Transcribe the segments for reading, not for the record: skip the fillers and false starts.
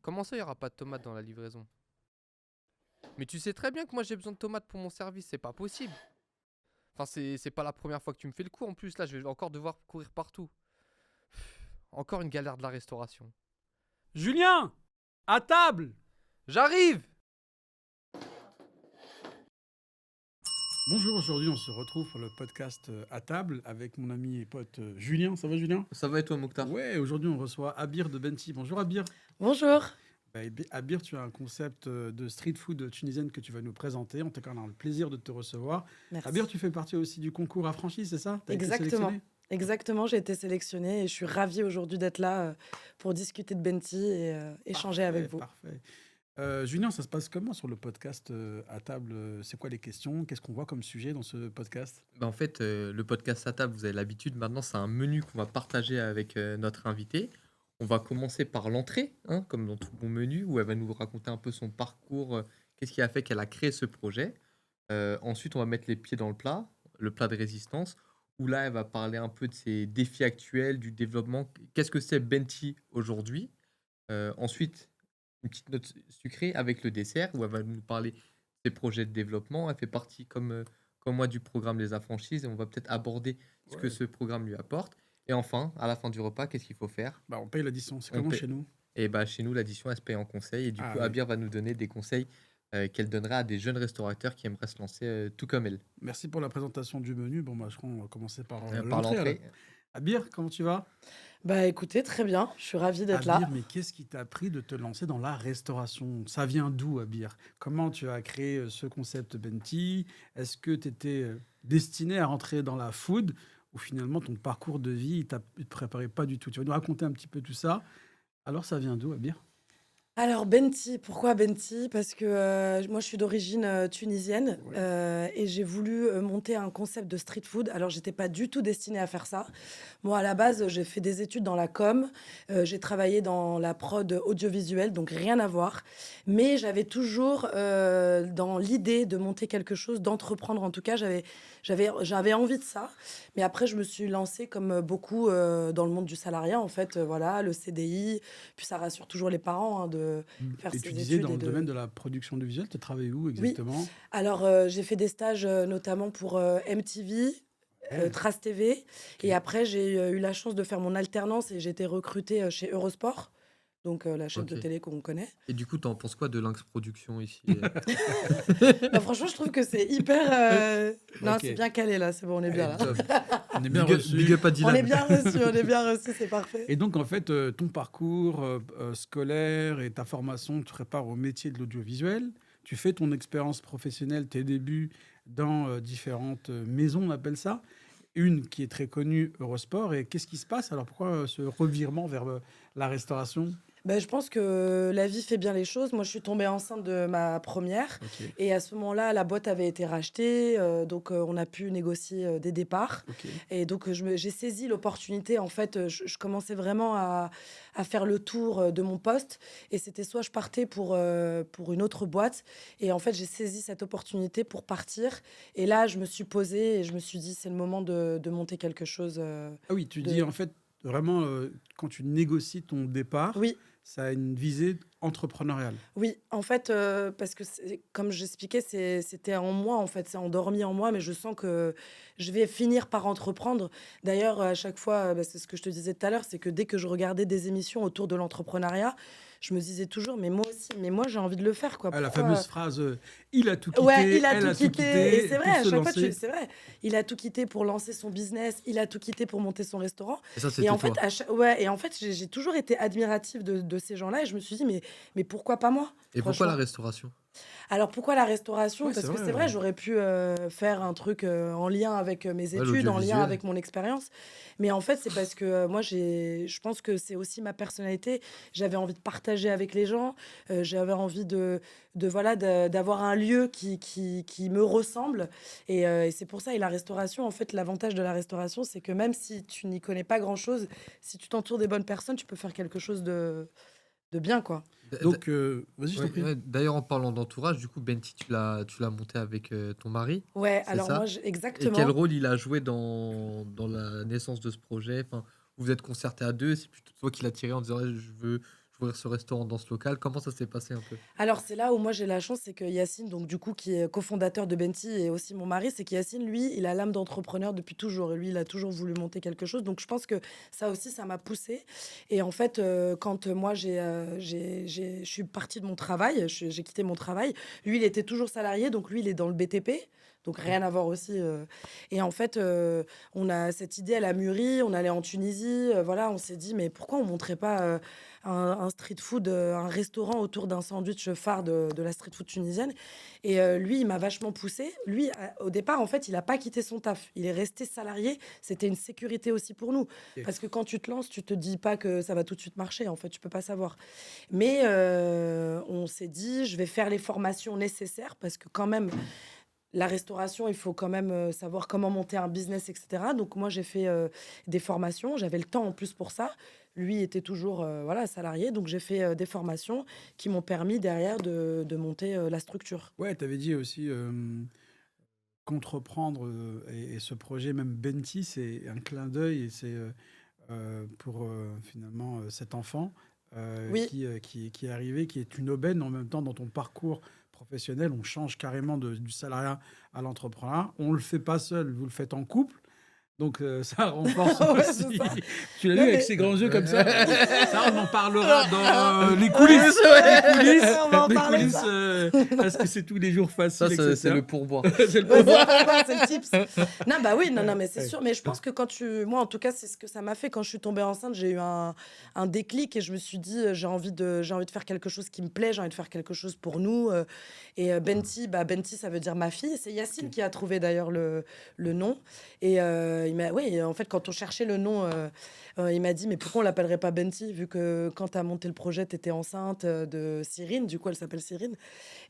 Comment ça, il n'y aura pas de tomates dans la livraison? Mais tu sais très bien que moi j'ai besoin de tomates pour mon service, c'est pas possible. Enfin, c'est pas la première fois que tu me fais le coup en plus, là je vais encore devoir courir partout. Encore une galère de la restauration. Julien, à table. J'arrive! Bonjour, aujourd'hui on se retrouve pour le podcast à table avec mon ami et pote Julien. Ça va Julien? Ça va et toi, Mokhtar? Ouais, aujourd'hui on reçoit Abir de Benti. Bonjour Abir. Bonjour. Abir, tu as un concept de street food tunisienne que tu vas nous présenter. On a le plaisir de te recevoir. Merci. Abir, tu fais partie aussi du concours Affranchi, c'est ça? T'as été Exactement. sélectionné? Exactement, j'ai été sélectionnée et je suis ravie aujourd'hui d'être là pour discuter de Benti et échanger avec vous. Parfait. Julien, ça se passe comment sur le podcast à table? C'est quoi les questions? Qu'est-ce qu'on voit comme sujet dans ce podcast? En fait, le podcast à table, vous avez l'habitude, maintenant c'est un menu qu'on va partager avec notre invité. On va commencer par l'entrée, hein, comme dans tout bon menu, où elle va nous raconter un peu son parcours, qu'est-ce qui a fait qu'elle a créé ce projet. Ensuite, on va mettre les pieds dans le plat de résistance, où là, elle va parler un peu de ses défis actuels, du développement. Qu'est-ce que c'est Benti aujourd'hui? Ensuite, une petite note sucrée avec le dessert, où elle va nous parler de ses projets de développement. Elle fait partie, comme moi, du programme Les Affranchises, et on va peut-être aborder ce que Ouais. ce programme lui apporte. Et enfin, à la fin du repas, qu'est-ce qu'il faut faire? Bah, on paye l'addition. C'est On comment paie. chez nous? Et bah, chez nous, l'addition, elle se paye en conseil. Et du Ah coup, oui. Abir va nous donner des conseils qu'elle donnerait à des jeunes restaurateurs qui aimeraient se lancer tout comme elle. Merci pour la présentation du menu. Bon, bah, je crois qu'on va commencer par Par l'entrée. alors. l'entrée. Abir, comment tu vas? Bah écoutez, très bien, je suis ravie d'être Abir, là. mais qu'est-ce qui t'a pris de te lancer dans la restauration? Ça vient d'où, Abir? Comment tu as créé ce concept Benti? Est-ce que tu étais destiné à rentrer dans la food ou finalement ton parcours de vie, il te préparait pas du tout? Tu vas nous raconter un petit peu tout ça. Alors, ça vient d'où, Abir? Alors Benti, pourquoi Benti? Parce que moi je suis d'origine tunisienne Ouais. et j'ai voulu monter un concept de street food. Alors j'étais pas du tout destinée à faire ça. Moi à la base j'ai fait des études dans la com, j'ai travaillé dans la prod audiovisuelle, donc rien à voir. Mais j'avais toujours dans l'idée de monter quelque chose, d'entreprendre en tout cas, j'avais envie de ça. Mais après je me suis lancée comme beaucoup dans le monde du salariat en fait, voilà, le CDI. Puis ça rassure toujours les parents hein, de faire Et ses tu disais études dans et le domaine de... de la production de visuel, tu travailles où Oui, exactement? alors j'ai fait des stages notamment pour MTV, Ouais, Trace TV. Et ok. après, j'ai eu la chance de faire mon alternance et j'ai été recrutée chez Eurosport, donc la chaîne de Ok. télé qu'on connaît. Et du coup, t'en penses quoi de Lynx Production ici? Bah, franchement, je trouve que c'est hyper... Non, Ok. c'est bien calé là, c'est bon, on est bien là. Top. On est bien Big reçu. up à On Dylan. est bien reçu, on est bien reçu, c'est parfait. Et donc, en fait, ton parcours scolaire et ta formation te préparent au métier de l'audiovisuel. Tu fais ton expérience professionnelle, tes débuts dans différentes maisons, on appelle ça. Une qui est très connue, Eurosport. Et qu'est-ce qui se passe? Alors, pourquoi ce revirement vers la restauration? Ben, je pense que la vie fait bien les choses. Moi, je suis tombée enceinte de ma première. Ok, Et à ce moment-là, la boîte avait été rachetée. Donc, on a pu négocier des départs. ok. Et donc, j'ai saisi l'opportunité. En fait, je commençais vraiment à faire le tour de mon poste. Et c'était soit je partais pour une autre boîte. Et en fait, j'ai saisi cette opportunité pour partir. Et là, je me suis posée et je me suis dit, c'est le moment de monter quelque chose. Ah oui, tu De... dis en fait, vraiment, quand tu négocies ton départ, Oui. ça a une visée entrepreneuriale. Oui, en fait, parce que comme j'expliquais, c'était en moi, en fait, c'est endormi en moi, mais je sens que je vais finir par entreprendre. D'ailleurs, à chaque fois, bah, c'est ce que je te disais tout à l'heure, c'est que dès que je regardais des émissions autour de l'entrepreneuriat, je me disais toujours, mais moi aussi, mais moi j'ai envie de le faire, quoi. Ah, la Pourquoi? fameuse phrase il a tout Ouais, quitté, il a elle tout a tout quitté. Et quitté c'est vrai, pour à se chaque fois, lancer. c'est vrai. Il a tout quitté pour lancer son business, il a tout quitté pour monter son restaurant. Et ça, Et c'était en fait, toi. ouais, et en fait, j'ai toujours été admirative de ces gens-là et je me suis dit, mais pourquoi pas moi, Et pourquoi la franchement? restauration? Alors pourquoi la restauration? Ouais, c'est Parce que vrai. c'est vrai, j'aurais pu faire un truc en lien avec mes Ouais, études, en lien l'audiovisuel. avec mon expérience. Mais en fait, c'est parce que moi, je pense que c'est aussi ma personnalité. J'avais envie de partager avec les gens. J'avais envie voilà, d'avoir un lieu qui me ressemble. Et c'est pour ça. Et la restauration, en fait, l'avantage de la restauration, c'est que même si tu n'y connais pas grand-chose, si tu t'entoures des bonnes personnes, tu peux faire quelque chose de bien, quoi. D- d- Donc, vas-y, je t'en ouais, prie. ouais, d'ailleurs, en parlant d'entourage, du coup, Benti, tu l'as monté avec ton mari, Ouais, c'est alors moi, ça? Et quel exactement. rôle il a joué dans la naissance de ce projet? Enfin, vous vous êtes concertés à deux, c'est plutôt toi qui l'as tiré en disant, ouais, je d'ouvrir ce restaurant dans ce local. Comment ça s'est passé un peu? Alors, c'est là où moi j'ai la chance, c'est que Yacine, donc du coup, qui est cofondateur de Benti et aussi mon mari, c'est qu'Yacine, lui, il a l'âme d'entrepreneur depuis toujours. Et lui, il a toujours voulu monter quelque chose. Donc, je pense que ça aussi, ça m'a poussé. Et en fait, quand moi, je suis partie de mon travail, j'ai quitté mon travail, lui, il était toujours salarié. Donc, lui, il est dans le BTP. Donc, rien à voir aussi. Et en fait, on a cette idée, elle a mûri. On allait en Tunisie. Voilà, on s'est dit, mais pourquoi on ne montrait pas un street food, un restaurant autour d'un sandwich phare de la street food tunisienne. Et lui, il m'a vachement poussé. Lui, au départ, en fait, il n'a pas quitté son taf. Il est resté salarié. C'était une sécurité aussi pour nous. Ok. Parce que quand tu te lances, tu te dis pas que ça va tout de suite marcher. En fait, tu peux pas savoir. Mais on s'est dit, je vais faire les formations nécessaires parce que quand même, la restauration, il faut quand même savoir comment monter un business, etc. Donc moi, j'ai fait des formations. J'avais le temps en plus pour ça. Lui était toujours voilà, salarié. Donc j'ai fait des formations qui m'ont permis derrière de monter la structure. Ouais, tu avais dit aussi qu'entreprendre et ce projet, même Benti, c'est un clin d'œil et c'est pour finalement cet enfant Oui, qui est arrivé, qui est une aubaine en même temps dans ton parcours professionnel. On change carrément du salariat à l'entrepreneuriat. On le fait pas seul, vous le faites en couple. Donc ça renforce ouais, aussi. c'est ça. Tu l'as vu Non, avec mais ses grands yeux comme ça. Ça, on en parlera dans les ouais, coulisses. ouais, Les coulisses, on va en les parler de coulisses ça. parce que c'est tous les jours Ça, facile, c'est etc. le pourboire. C'est le Ouais, pouvoir. c'est le tips. Non, bah oui, non, mais c'est Ouais. sûr. Mais je pense que moi, en tout cas, c'est ce que ça m'a fait. Quand je suis tombée enceinte, j'ai eu un déclic et je me suis dit, j'ai envie de faire quelque chose qui me plaît, j'ai envie de faire quelque chose pour nous. Et Benti, ça veut dire ma fille. C'est Yacine Ok. qui a trouvé d'ailleurs le nom. Et oui, en fait, quand on cherchait le nom, il m'a dit, mais pourquoi on l'appellerait pas Benti, vu que quand tu as monté le projet, tu étais enceinte de Cyrine. Du coup, elle s'appelle Cyrine.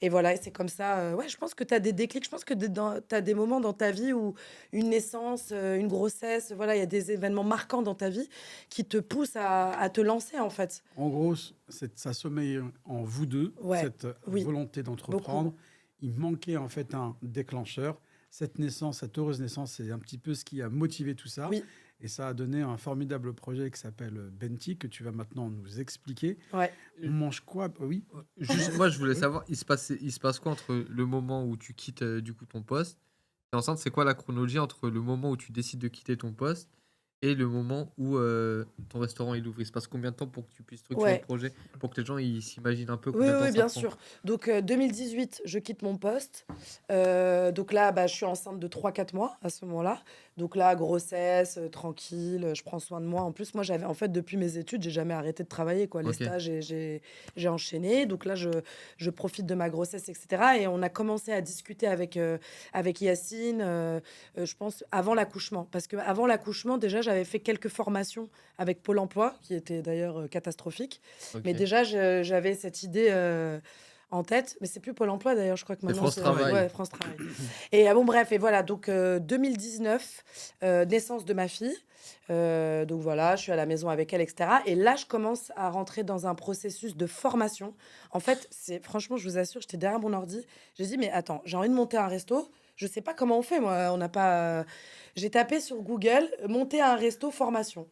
Et voilà, et c'est comme ça. Ouais, je pense que tu as des déclics. Je pense que tu as des moments dans ta vie où une naissance, une grossesse, voilà, il y a des événements marquants dans ta vie qui te poussent à te lancer, en fait. En gros, ça sommeille en vous deux, Ouais, cette oui, volonté beaucoup. d'entreprendre. Il manquait en fait un déclencheur. Cette naissance, cette heureuse naissance, c'est un petit peu ce qui a motivé tout ça. Oui, Et ça a donné un formidable projet qui s'appelle Benti, que tu vas maintenant nous expliquer. ouais. On mange quoi? Oui. Moi, je voulais Oui. savoir, il se passe quoi entre le moment où tu quittes du coup ton poste et enceinte, c'est quoi la chronologie entre le moment où tu décides de quitter ton poste et le moment où ton restaurant il ouvre? Il se passe combien de temps pour que tu puisses structurer le Ouais. projet, pour que les gens ils s'imaginent un peu Oui, combien de oui, temps oui, ça bien prend? sûr. Donc, 2018, je quitte mon poste. Donc là, bah, je suis enceinte de 3 4 mois à ce moment-là. Donc là, grossesse, tranquille, je prends soin de moi. En plus, moi, en fait, depuis mes études, j'ai jamais arrêté de travailler, quoi. Les Ok. stages, j'ai enchaîné. Donc là, je profite de ma grossesse, etc. Et on a commencé à discuter avec Yacine, je pense, avant l'accouchement. Parce qu'avant l'accouchement, déjà, j'avais fait quelques formations avec Pôle emploi, qui étaient d'ailleurs catastrophiques. Mais Ok. déjà, j'avais cette idée en tête. Mais c'est plus Pôle emploi d'ailleurs, je crois que C'est maintenant France c'est Travail. ouais, France Travail. Et bon, bref, et voilà. Donc 2019, naissance de ma fille. Donc voilà, je suis à la maison avec elle, etc. Et là, je commence à rentrer dans un processus de formation. En fait, franchement, je vous assure, j'étais derrière mon ordi. J'ai dit, mais attends, j'ai envie de monter un resto. Je sais pas comment on fait, moi. On n'a pas. J'ai tapé sur Google, monter un resto formation.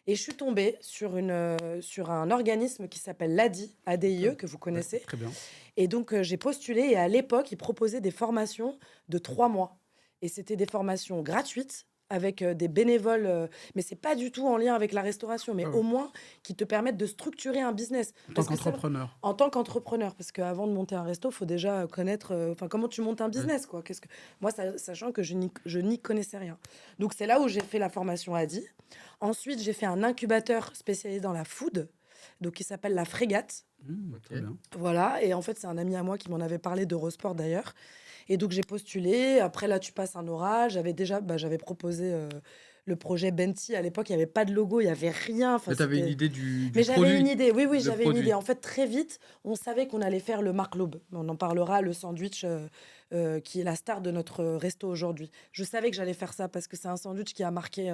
Et je suis tombée sur un organisme qui s'appelle l'ADI, ADIE, que vous Ouais, connaissez. très bien. Et donc, j'ai postulé et à l'époque, ils proposaient des formations de 3 mois. Et c'était des formations gratuites avec des bénévoles, mais c'est pas du tout en lien avec la restauration, mais Ouais, au ouais. moins qui te permettent de structurer un business. En tant Parce que c'est qu'entrepreneur. en tant qu'entrepreneur, parce qu'avant de monter un resto, il faut déjà connaître, enfin, comment tu montes un Ouais. business, quoi. Moi, sachant que je n'y connaissais rien. Donc, c'est là où j'ai fait la formation ADI. Ensuite, j'ai fait un incubateur spécialisé dans la food, donc qui s'appelle la Frégate. Très Ok. bien. Voilà, et en fait, c'est un ami à moi qui m'en avait parlé d'Eurosport d'ailleurs. Et donc, j'ai postulé. Après, là, tu passes un oral. J'avais proposé le projet Benti. À l'époque, il n'y avait pas de logo, il n'y avait rien. Enfin, Mais t'avais une c'était... idée du Mais j'avais une produit. idée. Oui, oui, Le j'avais une idée. produit. En fait, très vite, on savait qu'on allait faire le Marc Laube. On en parlera, le sandwich qui est la star de notre resto aujourd'hui. Je savais que j'allais faire ça parce que c'est un sandwich qui a marqué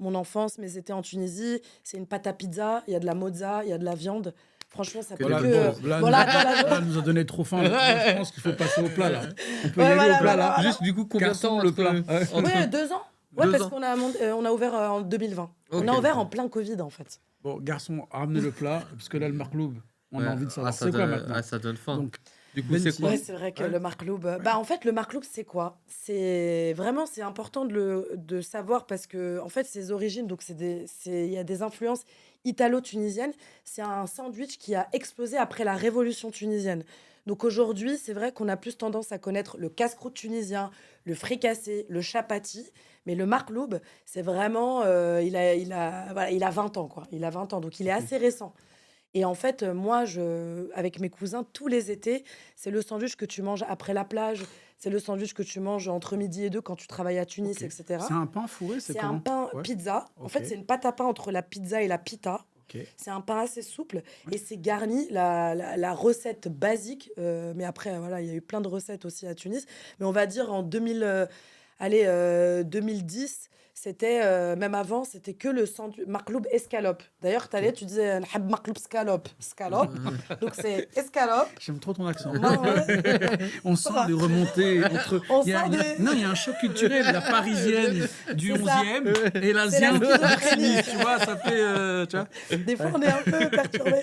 mon enfance, mes étés en Tunisie. C'est une pâte à pizza, il y a de la mozza, il y a de la viande. Franchement, ça Que peut des Voilà, bons que... choses. bon, là, Voilà, attends, là, là, elle nous a donné trop faim. Je pense qu'il faut passer au plat, là. On peut y Ouais, aller voilà, au plat, voilà, là. voilà. Juste du coup, combien de Garçon, temps le plat. entre Ouais, 2 ans. Ouais, deux parce ans? qu'on a ouvert en 2020. On Ok. a ouvert en plein Covid, en fait. Bon, garçon, ramenez le plat, parce que là, le marloub, on Ouais, a envie de savoir. ça C'est quoi donne, maintenant? ça donne faim. Donc, Du coup, c'est Benti. quoi? Ouais, c'est vrai que Ouais. le markloub, bah, en fait, le markloub, c'est quoi? C'est vraiment, c'est important de savoir parce que, en fait, ses origines, donc il y a des influences italo-tunisiennes. C'est un sandwich qui a explosé après la révolution tunisienne. Donc aujourd'hui, c'est vrai qu'on a plus tendance à connaître le casse-croûte tunisien, le fricassé, le chapati, mais le markloub, c'est vraiment, voilà, il a 20 ans, quoi. Il a 20 ans, donc il est Ok. assez récent. Et en fait, moi, avec mes cousins, tous les étés, c'est le sandwich que tu manges après la plage, c'est le sandwich que tu manges entre midi et deux quand tu travailles à Tunis, Ok. C'est etc. un pain fourré, c'est C'est un comment? pain Ouais. pizza. En Ok. fait, c'est une pâte à pain entre la pizza et la pita. Ok. C'est un pain assez souple Ouais. et c'est garni, la recette basique. Mais après, voilà, il y a eu plein de recettes aussi à Tunis. Mais on va dire en 2010, c'était, même avant, c'était que le sandwich markloub escalope. D'ailleurs, tu Ok. tu disais «نحب markloub scalope», scalope. Donc c'est escalope. J'aime trop ton accent. Non, ouais. On sent des remontées entre. On Il y a, sent il y a- des... Non, il y a un choc culturel, la parisienne du C'est ça. 11e et C'est la l'asien de schizophrénie. Tunis, tu vois, ça fait. Tu vois. Des fois, Ouais. on est un peu perturbé.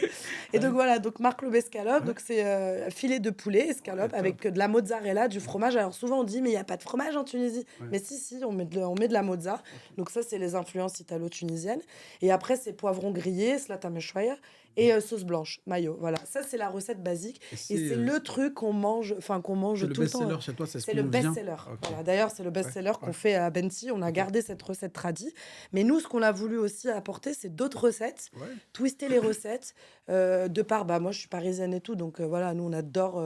Et Ouais. donc voilà, donc markloub escalope, Ouais. donc c'est filet de poulet escalope Ouais, avec top. de la mozzarella, du fromage. Alors souvent on dit mais il y a pas de fromage en Tunisie. Ouais. Mais si, on met de la mozza. Ok. Donc ça c'est les influences italo-tunisiennes. Et après c'est poivrons grillés, slata meshwaya et sauce blanche, mayo. Voilà, ça c'est la recette basique Et et c'est c'est le truc qu'on mange c'est le tout le temps. best-seller chez toi, c'est ce C'est le qu'on vient. best-seller. Ok. Voilà. D'ailleurs, c'est le best-seller qu'on Ouais. fait à Benti. On a Ok. gardé cette recette tradie. Mais nous, ce qu'on a voulu aussi apporter, c'est d'autres recettes. Ouais. Twister les recettes. De par, bah, moi, je suis parisienne et tout. Donc, voilà, nous, on adore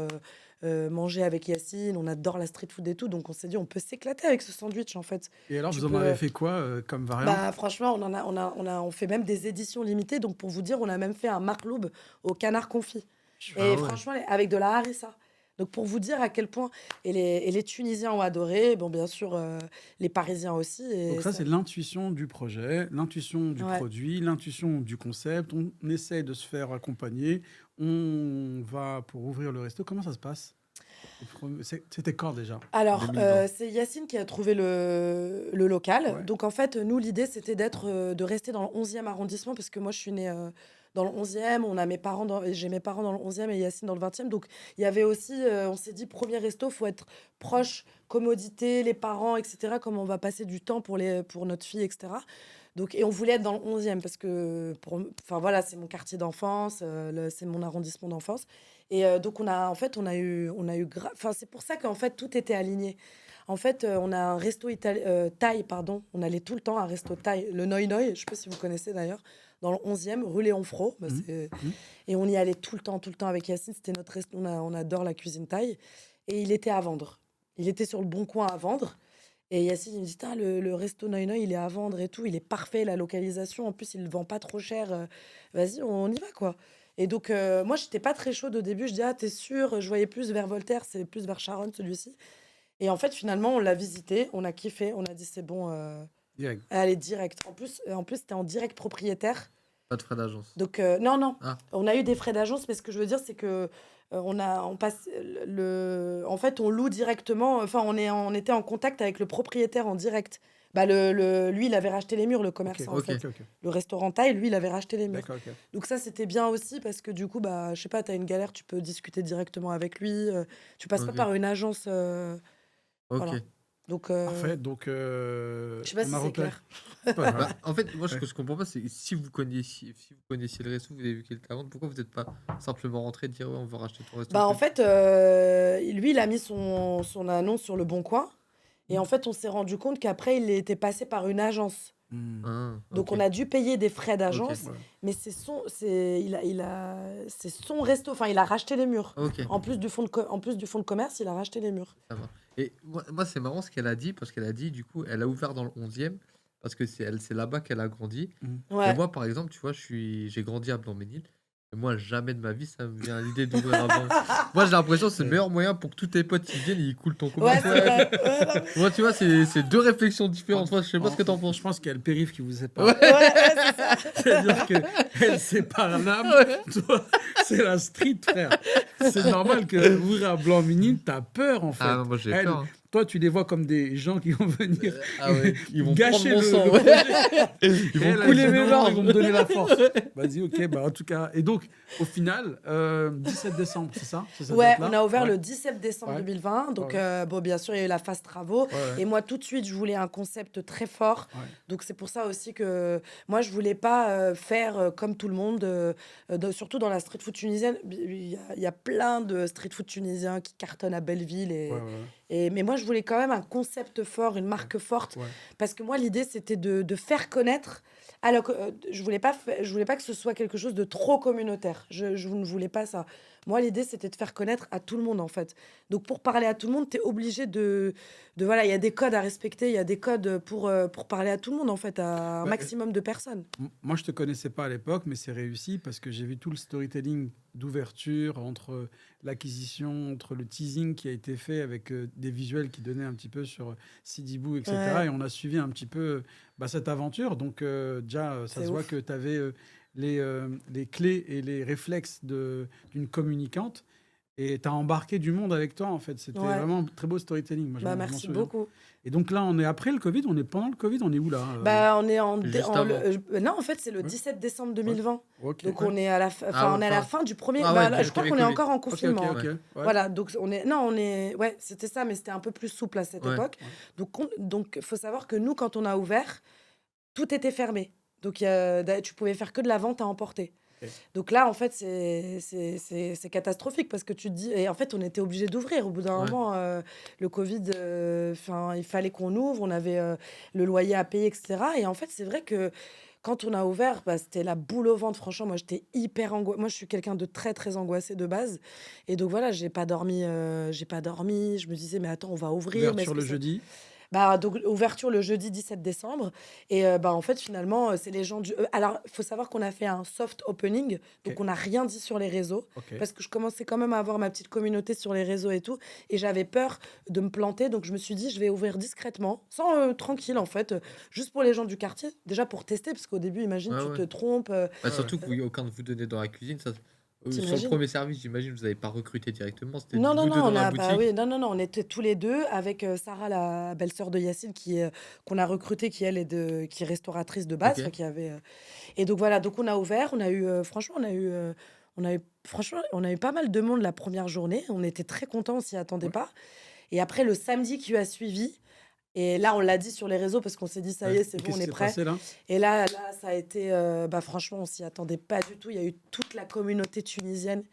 manger avec Yacine. On adore la street food et tout. Donc, on s'est dit, on peut s'éclater avec ce sandwich, en fait. Et alors, Tu vous en peux... avez fait quoi comme variante? Bah, franchement, on fait même des éditions limitées. Donc, pour vous dire, on a même fait un markloub au canard confit. Ah Et ouais. franchement, avec de la harissa. Donc, pour vous dire à quel point. Et les Tunisiens ont adoré. Bon, bien sûr, les Parisiens aussi. Donc Et ça, c'est l'intuition du projet, l'intuition du Ouais. produit, l'intuition du concept. On essaie de se faire accompagner. On va pour ouvrir le resto. Comment ça se passe? C'était quand déjà? Alors, 2020. c'est Yacine qui a trouvé le local. Ouais. Donc, en fait, nous, l'idée, c'était de rester dans le 11e arrondissement, parce que moi, je suis née dans le 11e. J'ai mes parents dans le 11e et Yacine dans le 20e. Donc, il y avait aussi, on s'est dit, premier resto, faut être proche, commodité, les parents, etc. Comme on va passer du temps pour notre fille, etc. Donc, et on voulait être dans le 11e parce que, enfin voilà, c'est mon quartier d'enfance, c'est mon arrondissement d'enfance. Et donc, enfin, c'est pour ça qu'en fait, tout était aligné. En fait, on a un resto thaï, pardon. On allait tout le temps à un resto thaï, le Noi Noi, je ne sais pas si vous connaissez d'ailleurs, dans le 11e, rue Léon Fro. Bah, et on y allait tout le temps avec Yacine. C'était notre resto. On adore la cuisine thaï. Et il était à vendre. Il était sur le bon coin à vendre. Et Yacine, il me dit, tain, le resto Noi Noi, il est à vendre et tout. Il est parfait, la localisation. En plus, il ne le vend pas trop cher. Vas-y, on y va, quoi. Et donc, moi, j'étais pas très chaude au début. Je dis, ah, t'es sûr? Je voyais plus vers Voltaire, c'est plus vers Charonne, celui-ci. Et en fait, finalement, on l'a visité, on a kiffé, on a dit, c'est bon, Direct. allez, direct. En plus, c'était en direct propriétaire. Pas de frais d'agence. Donc, non, Ah. on a eu des frais d'agence, mais ce que je veux dire, c'est que on passe en fait, on loue directement. Enfin, on était en contact avec le propriétaire en direct. Bah, lui, il avait racheté les murs, le commerçant, en Ok. fait. Ok. Le restaurant thaï, lui, il avait racheté les murs. D'accord, ok. Donc ça, c'était bien aussi parce que du coup, bah, je sais pas, tu as une galère, tu peux discuter directement avec lui. Tu passes pas Ok. par une agence. Ok. Voilà. Donc, Parfait. Donc, je sais pas on si a c'est repéré. clair. C'est pas grave. Bah, en fait, moi, ce Ouais. que je comprends pas, c'est si vous connaissiez le resto, vous avez vu qu'il était à vendre, pourquoi vous n'êtes pas simplement rentré et dire ouais, on veut racheter ton resto? Bah, en fait, lui, il a mis son annonce sur le Bon Coin. Et en fait, on s'est rendu compte qu'après, il était passé par une agence. Hmm. Ah, Donc, ok. on a dû payer des frais d'agence. Ok. Ouais. Mais c'est son resto. Enfin, il a racheté les murs. Ok, En plus du fonds de commerce, il a racheté les murs. ça va. Et moi c'est marrant ce qu'elle a dit, parce qu'elle a dit, du coup, elle a ouvert dans le 11e, parce que c'est là-bas qu'elle a grandi. Et Ouais. moi, par exemple, tu vois, j'ai grandi à Blanc-Ménil. Et moi, jamais de ma vie, ça me vient à l'idée d'ouvrir à Blanc. Moi, j'ai l'impression que c'est le meilleur moyen pour que tous tes potes ils viennent et ils coulent ton Ouais, commerce. c'est vrai. Ouais, non, mais- Moi, tu vois, c'est deux réflexions différentes. Moi, je sais pas ce que t'en penses. Je pense qu'il y a le périph' qui vous sépare. Ouais. ouais, c'est ça. C'est-à-dire qu'elle sépare l'âme. Toi, c'est la street, frère. C'est normal que ouvrir à Blanc-Ménil, t'as peur, en fait. Ah non, moi j'ai Elle, peur. Hein. toi, tu les vois comme des gens qui vont venir Ah ouais, ils vont prendre gâcher mon le sang. projet. Ils Et vont là, couler ils mes vont- larmes. Ils vont me donner la force. Vas-y, ok, bah en tout cas. Et donc, au final, 17 décembre, c'est ça? C'est cette Ouais, date-là? on a ouvert Ouais. le 17 décembre Ouais. 2020. Donc, Ouais. bon, bien sûr, il y a eu la phase travaux. Ouais, ouais. Et moi, tout de suite, je voulais un concept très fort. Ouais. Donc, c'est pour ça aussi que moi, je voulais pas faire comme tout le monde, surtout dans la street food tunisienne. Il y a plein de street food tunisiens qui cartonnent à Belleville. Ouais, ouais, Mais moi, je voulais quand même un concept fort, une marque forte. ouais. Parce que moi, l'idée, c'était de faire connaître. Alors que je voulais pas, je voulais pas que ce soit quelque chose de trop communautaire. Je ne voulais pas ça. Moi, l'idée, c'était de faire connaître à tout le monde, en fait. Donc, pour parler à tout le monde, tu es obligé voilà, il y a des codes à respecter, il y a des codes pour parler à tout le monde, en fait, à un Ouais. maximum de personnes. Moi, je te connaissais pas à l'époque, mais c'est réussi parce que j'ai vu tout le storytelling d'ouverture entre l'acquisition, entre le teasing qui a été fait avec des visuels qui donnaient un petit peu sur Sidibou, etc. Ouais. Et on a suivi un petit peu cette aventure. Donc, déjà, ça C'est se voit ouf. que tu avais les clés et les réflexes d'une communicante. Et tu as embarqué du monde avec toi, en fait. C'était Ouais. vraiment un très beau storytelling. Moi, je Bah, m'en merci souviens. beaucoup. Et donc là, on est après le Covid, on est pendant le Covid, on est où là Bah, on est Juste avant. non, en fait, c'est le Ouais. 17 décembre 2020. Ok. Donc, Ouais. on est à la, Ah ouais, on est à la fin. fin du premier. Ah Bah, ouais, là, du je crois premier qu'on est Covid. encore en Ok, confinement. ok, Hein. ok. Ouais. Voilà, donc ouais, c'était ça, mais c'était un peu plus souple à cette Ouais. époque. Ouais. Donc, faut savoir que nous, quand on a ouvert, tout était fermé. Donc, tu pouvais faire que de la vente à emporter. Ok. Donc là, en fait, c'est catastrophique parce que tu te dis... Et en fait, on était obligé d'ouvrir. Au bout d'un Ouais. moment, le Covid, il fallait qu'on ouvre. On avait le loyer à payer, etc. Et en fait, c'est vrai que quand on a ouvert, bah, c'était la boule au ventre. Franchement, moi, j'étais hyper angoissée. Moi, je suis quelqu'un de très, très angoissé de base. Et donc, voilà, j'ai pas dormi. Je me disais, mais attends, on va ouvrir. Mais est-ce Ouverture que le ça... jeudi. Bah, donc, ouverture le jeudi 17 décembre. Et bah, en fait, finalement, c'est les gens du... alors, il faut savoir qu'on a fait un soft opening. Donc, Ok. on n'a rien dit sur les réseaux. Ok. Parce que je commençais quand même à avoir ma petite communauté sur les réseaux et tout. Et j'avais peur de me planter. Donc, je me suis dit, je vais ouvrir discrètement, tranquille, en fait. Juste pour les gens du quartier. Déjà pour tester. Parce qu'au début, imagine, Ouais, tu ouais. te trompes. Bah, Ouais, surtout que aucun de vous donnait dans la cuisine. Ça... sur le T'imagines? premier service, j'imagine, vous n'avez pas recruté directement. C'était Non, non, vous deux non, dans la boutique. on était tous les deux avec Sarah, la belle-sœur de Yacine, qu'on a recrutée, qui elle qui est restauratrice de base, Ok. enfin, qui avait. Et donc voilà, donc on a ouvert, on a eu, franchement, on a eu pas mal de monde la première journée. On était très contents, on s'y attendait Ouais. pas. Et après le samedi qui a suivi, et là on l'a dit sur les réseaux parce qu'on s'est dit ça y Ouais. est, c'est Et bon, qu'est-ce on qui est s'est prêt. passé là? Et là, ça a été, bah franchement, on s'y attendait pas du tout. Il y a eu toute la communauté tunisienne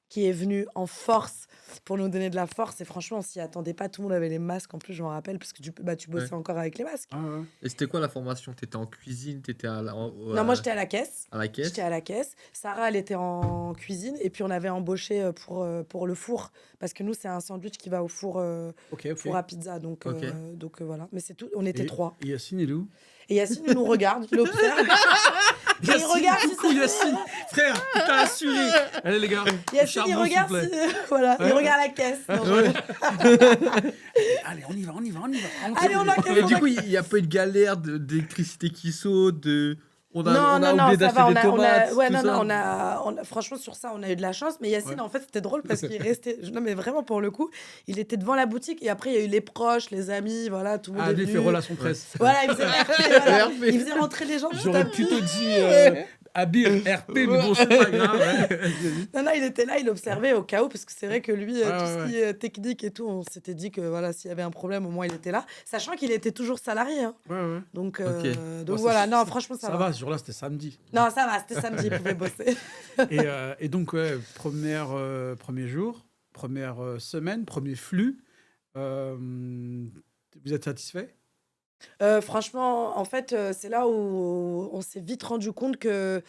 qui est venue en force pour nous donner de la force. Et franchement, on s'y attendait pas. Tout le monde avait les masques. En plus, je m'en rappelle, parce que tu bossais Ouais. encore avec les masques. Ah ouais. Et c'était quoi la formation? T'étais en cuisine? T'étais Non, moi, j'étais à la caisse. à la caisse? J'étais à la caisse. Sarah, elle était en cuisine. Et puis, on avait embauché pour le four. Parce que nous, c'est un sandwich qui va au four, Ok, ok. four à pizza. Donc, Ok. voilà. Mais c'est tout. On était Et 3. Yacine, il est où? Et Yacine, il nous regarde, il observe. Et il regarde si coucou ça... Yacine, frère, t'as assuré. Allez les gars, Yacine, il charbon, s'il regarde vous plaît. si... voilà, il Ouais. regarde la caisse. Non, Ouais. Allez, on y va, on y va, on y va. Allez, on encaisse, Mais on du encaisse. coup, il n'y a pas eu de galère d'électricité qui saute, on a Non, oublié ça d'acheter va, des tomates, ouais, tout non, ça. franchement, sur ça, on a eu de la chance. Mais Yacine, Ouais. en fait, c'était drôle parce qu'il restait, non, mais vraiment, pour le coup, il était devant la boutique et après, il y a eu les proches, les amis, voilà, tout le monde Ah, est lui, il fait venu. relation presse. Voilà, il faisait RP, voilà. RP. Il faisait rentrer les gens. J'aurais plutôt dit Abir, RP, mais bon, c'est pas grave. Ouais. Non, il était là, il observait au cas où, parce que c'est vrai que lui, Ouais, tout ouais, ce qui est technique et tout, on s'était dit que voilà, s'il y avait un problème, au moins, il était là. Sachant qu'il était toujours salarié. Hein. Ouais, ouais. Donc, Ok. voilà, non, franchement, ça Ça va, ce jour-là, c'était samedi. Non, ça va, c'était samedi, il pouvait bosser. Et donc, ouais, premier jour, première semaine, premier flux. Vous êtes satisfait? Franchement, en fait, c'est là où on s'est vite rendu compte que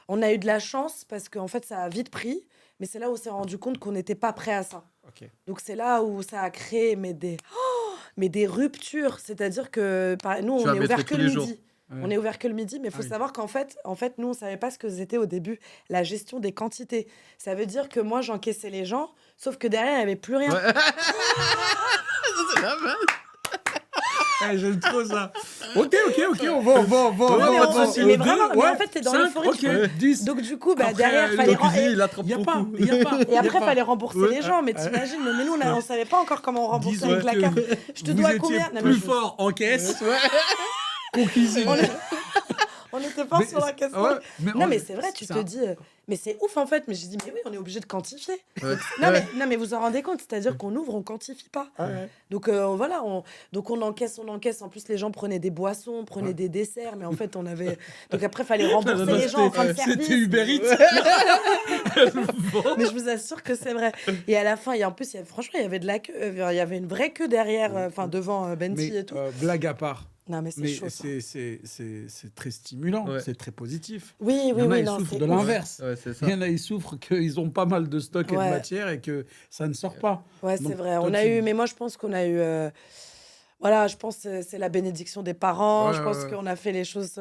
on a eu de la chance parce qu'en fait, ça a vite pris. Mais c'est là où on s'est rendu compte qu'on n'était pas prêt à ça. Ok. Donc c'est là où ça a créé mais des ruptures. C'est-à-dire que nous, Tu on vas est mettre ouvert que tous le les jours. midi. Ouais. On est ouvert que le midi, mais il faut Ah oui. savoir qu'en fait, nous, on savait pas ce que c'était au début, la gestion des quantités. Ça veut dire que moi, j'encaissais les gens, sauf que derrière, il n'y avait plus rien. Ouais. Ça, c'est la base. J'aime trop ça. Ok, on va. mais vraiment, mais en fait, t'es dans l'euphorie. Ok, 10. Donc, du coup, Après, derrière, le fallait cuisinier, il attrape Il n'y a ton pas. cou. Et Et après, il fallait rembourser les gens, mais Ouais. t'imagines, mais nous, on savait pas encore comment rembourser Disons avec la que carte. Je te vous dois étiez combien? Non, mais plus je- fort en caisse qu'au cuisine. On était fort sur la caisse. Non, mais c'est vrai, tu te dis, mais c'est ouf en fait. Mais j'ai dit, mais oui, on est obligé de quantifier. Ouais. Non, mais vous en rendez compte, c'est-à-dire qu'on ouvre, on quantifie pas. Donc voilà, donc on encaisse. En plus, les gens prenaient des boissons, prenaient des desserts, mais en fait, on avait. Donc après, il fallait rembourser les gens en fin de service. C'était Uber Eats. Mais je vous assure que c'est vrai. Et à la fin, et en plus, franchement, il y avait de la queue. Il y avait une vraie queue derrière, enfin devant Benti Mais et tout. blague à part. Non, mais c'est Mais chaud. Ça. c'est très stimulant, Ouais. c'est très positif. Oui, Il y oui, en a, oui. ils Non, souffrent c'est de ouf. l'inverse. Ouais, c'est ça. Il y en a, ils souffrent qu'ils ont pas mal de stock et de Ouais. matière et que ça ne sort pas. Ouais, Donc, c'est vrai. toi, On a tu- eu, mais moi, je pense qu'on a eu. Voilà, je pense que c'est la bénédiction des parents. Je pense Ouais. qu'on a fait les choses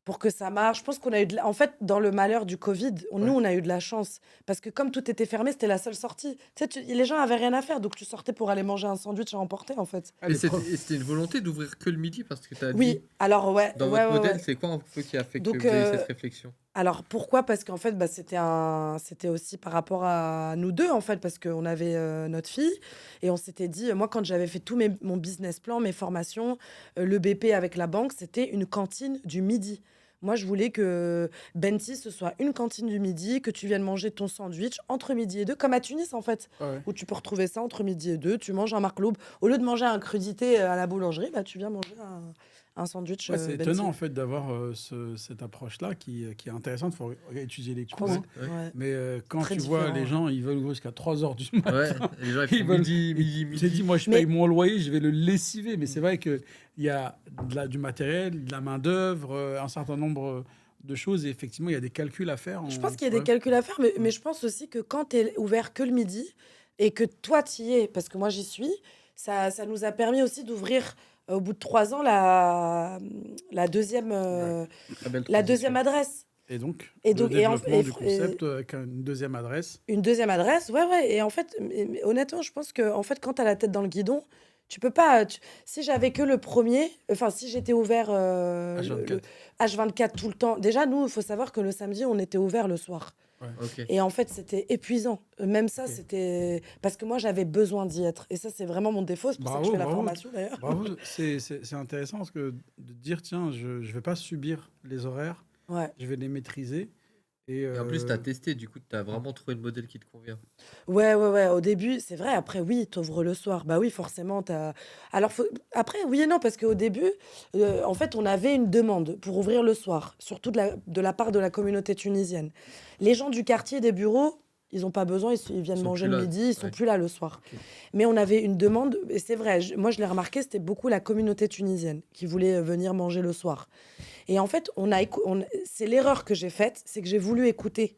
pour que ça marche. Je pense qu'on a eu en fait, dans le malheur du Covid, nous, on a eu de la chance. Parce que comme tout était fermé, c'était la seule sortie. Tu sais, les gens avaient rien à faire. Donc, tu sortais pour aller manger un sandwich à emporter, en fait. Ah, Et les profs. c'était une volonté d'ouvrir que le midi parce que tu as Oui, dit alors, ouais. dans ouais, votre ouais, modèle, ouais. c'est quoi un peu qui a fait que Donc, vous avez eu cette réflexion? Alors pourquoi? Parce qu'en fait, bah, c'était aussi par rapport à nous deux, en fait, parce qu'on avait notre fille et on s'était dit, moi, quand j'avais fait tout mon business plan, mes formations, le BP avec la banque, c'était une cantine du midi. Moi, je voulais que Benti, ce soit une cantine du midi, que tu viennes manger ton sandwich entre midi et deux, comme à Tunis, en fait, Ouais. où tu peux retrouver ça entre midi et deux. Tu manges un marloub. Au lieu de manger un crudité à la boulangerie, bah, tu viens manger un sandwich Ouais, c'est Benti. étonnant en fait d'avoir cette approche-là qui est intéressante. Il faut étudier les Je coûts. pense. Hein. Ouais. Ouais. Mais quand Très tu vois différent, les ouais. gens, ils veulent ouvrir jusqu'à 3h du matin. Ouais, les gens ils Ils font veulent- midi. Tu t'es dit, moi je Mais- paye mon loyer, je vais le lessiver. Mais c'est vrai qu'il y a du matériel, de la main-d'œuvre, un certain nombre de choses. Et effectivement, il y a des calculs à faire. Je pense qu'il y a des calculs à faire, mais je pense aussi que quand tu es ouvert que le midi et que toi, tu y es, parce que moi, j'y suis, ça nous a permis aussi d'ouvrir, au bout de 3 ans, la deuxième, Très belle la transition. deuxième adresse. Et donc, Et le donc- et en- développement et- du concept avec une deuxième adresse. Une deuxième adresse, ouais. Et en fait, mais honnêtement, je pense que en fait, quand tu as la tête dans le guidon, tu peux pas. Si j'avais que le premier, enfin, si j'étais ouvert H24. H24 tout le temps. Déjà, nous, il faut savoir que le samedi, on était ouvert le soir. Ok. Et en fait, c'était épuisant. Même ça, Ok. c'était. Parce que moi, j'avais besoin d'y être. Et ça, c'est vraiment mon défaut. C'est pour ça que je fais la formation, d'ailleurs. Bravo, c'est intéressant parce que de dire, tiens, je ne vais pas subir les horaires, Ouais. je vais les maîtriser. Et en plus, tu as testé, du coup, tu as vraiment trouvé le modèle qui te convient. Ouais. Au début, c'est vrai. Après, oui, t'ouvres le soir. Bah oui, forcément. Alors, après, oui et non, parce qu'au début, en fait, on avait une demande pour ouvrir le soir, surtout de la part de la communauté tunisienne. Les gens du quartier, des bureaux, ils n'ont pas besoin, ils viennent Ils sont manger plus le là. midi, ils sont Ouais. plus là le soir. Ok. Mais on avait une demande, et c'est vrai, moi je l'ai remarqué, c'était beaucoup la communauté tunisienne qui voulait venir manger le soir. Et en fait, c'est l'erreur que j'ai faite, c'est que j'ai voulu écouter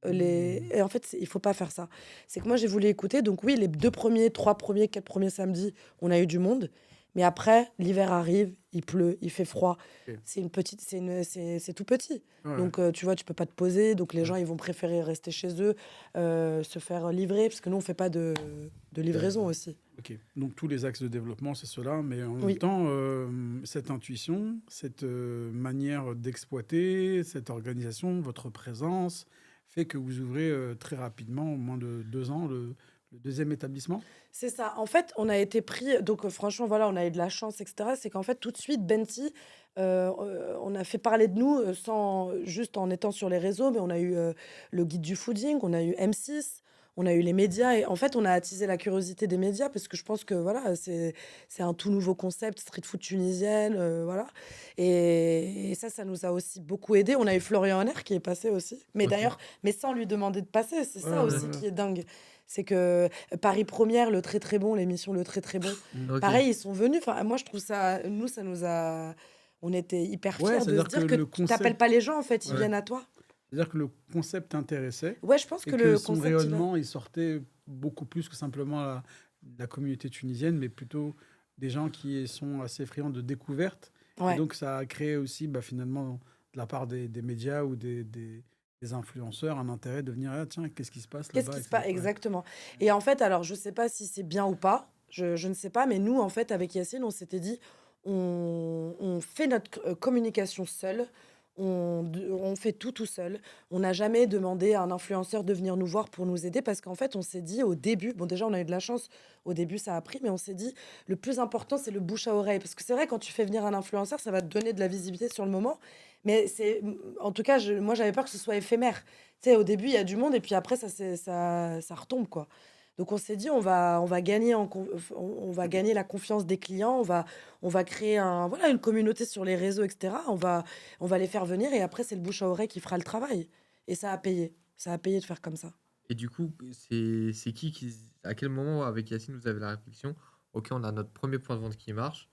et en fait, il faut pas faire ça. C'est que moi, j'ai voulu écouter. Donc oui, les 2 premiers, 3 premiers, 4 premiers samedis, on a eu du monde. Mais après, l'hiver arrive, il pleut, il fait froid. Ok. C'est tout petit. Ouais. Donc, tu vois, tu peux pas te poser. Donc, les gens, ils vont préférer rester chez eux, se faire livrer. Parce que nous, on fait pas de livraison aussi. Ok. Donc tous les axes de développement, c'est cela, mais en Oui. même temps, cette intuition, cette manière d'exploiter, cette organisation, votre présence, fait que vous ouvrez très rapidement, en moins de 2 ans, le deuxième établissement. C'est ça. En fait, on a été pris. Donc, franchement, voilà, on a eu de la chance, etc. C'est qu'en fait, tout de suite, Benti, on a fait parler de nous juste en étant sur les réseaux, mais on a eu le guide du fooding, on a eu M6, on a eu les médias. Et en fait, on a attisé la curiosité des médias parce que je pense que voilà, c'est un tout nouveau concept, street food tunisienne, voilà. Et ça nous a aussi beaucoup aidé. On a eu Florian Honner qui est passé aussi. Mais Ok. d'ailleurs, mais sans lui demander de passer, c'est ça Ouais, aussi ouais. qui est dingue. C'est que Paris Première, le très très bon, l'émission Le Très Très Bon, Ok. pareil, ils sont venus. Enfin, moi, je trouve ça, nous, ça nous a. On était hyper Ouais, fiers de se c'est-à-dire dire que que le tu concept- t'appelles pas les gens, en fait, ils Ouais. viennent à toi. C'est-à-dire que le concept intéressait Ouais, je pense et que que le son concept. il a- rayonnement, il sortait beaucoup plus que simplement la communauté tunisienne, mais plutôt des gens qui sont assez friands de découverte. Ouais. Et donc, ça a créé aussi, finalement, de la part des médias ou des influenceurs, un intérêt de venir, ah, tiens, qu'est-ce qui se passe Qu'est-ce là-bas, qui se passe etc. exactement? Et en fait, alors, je sais pas si c'est bien ou pas. Je ne sais pas, mais nous, en fait, avec Yacine, on s'était dit, on fait notre communication seul, on fait tout seul. On n'a jamais demandé à un influenceur de venir nous voir pour nous aider parce qu'en fait, on s'est dit au début, bon, déjà, on a eu de la chance, au début, ça a pris, mais on s'est dit, le plus important, c'est le bouche à oreille. Parce que c'est vrai, quand tu fais venir un influenceur, ça va te donner de la visibilité sur le moment, mais en tout cas, moi, j'avais peur que ce soit éphémère. Tu sais, au début, il y a du monde et puis après, ça retombe, quoi. Donc on s'est dit, on va gagner on va gagner la confiance des clients, on va créer voilà, une communauté sur les réseaux, etc. On va les faire venir et après, c'est le bouche à oreille qui fera le travail. Et ça a payé. Ça a payé de faire comme ça. Et du coup, c'est qui à quel moment, avec Yacine, vous avez la réflexion: «OK, on a notre premier point de vente qui marche».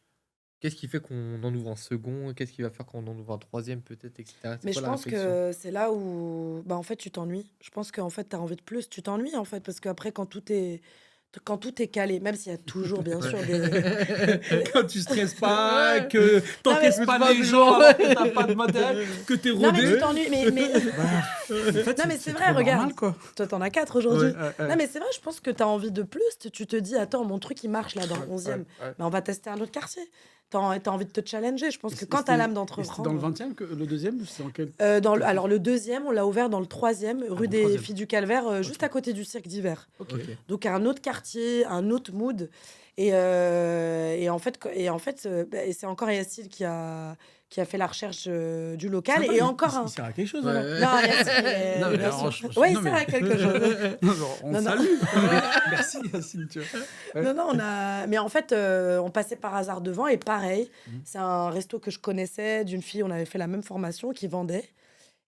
Qu'est-ce qui fait qu'on en ouvre un second? Qu'est-ce qui va faire qu'on en ouvre un troisième peut-être et cetera? C'est Mais quoi je la pense réflexion? que c'est là où, bah, en fait, tu t'ennuies. Je pense qu'en fait, tu as envie de plus. Tu t'ennuies, en fait, parce qu'après, quand tout est calé, même s'il y a toujours, bien Ouais. sûr, des... Quand tu stresses pas, Ouais. que Non, mais... t'encaisses pas les gens alors que t'as pas de matériel, que t'es Non, mais tu rodé. t'ennuies. En fait, Non, mais c'est vrai, trop regarde. normal, quoi. Toi, t'en as 4 aujourd'hui. Ouais, ouais, Non, ouais. mais c'est vrai, je pense que tu as envie de plus. Tu te dis, attends, mon truc, il marche là dans le Ouais, 11e. ouais. Mais on va tester un autre quartier. T'as envie de te challenger. Je pense Et que c- et quand tu as l'âme c'était dans le d'entreprendre. 20e, le deuxième, c'est en quel quartier? Alors, le deuxième, on l'a ouvert dans le 3e, Ah, rue dans le des troisième. Filles du Calvaire, Ok. juste à côté du cirque d'hiver. Ok. OK. Donc, un autre quartier, un autre mood. Et en fait, bah, et c'est encore Yacine qui a fait la recherche du local. Ça va, Et encore il un. sert à quelque chose, Ouais, alors. ouais. Non, Yacine, Non, mais bien alors, sûr. Oui, il non, sert mais... à quelque chose. Non, genre, on Non, non. salue. Merci, Yacine, tu vois. Ouais. Non, non, mais en fait, on passait par hasard devant et pareil, Mhm. c'est un resto que je connaissais d'une fille, on avait fait la même formation, qui vendait.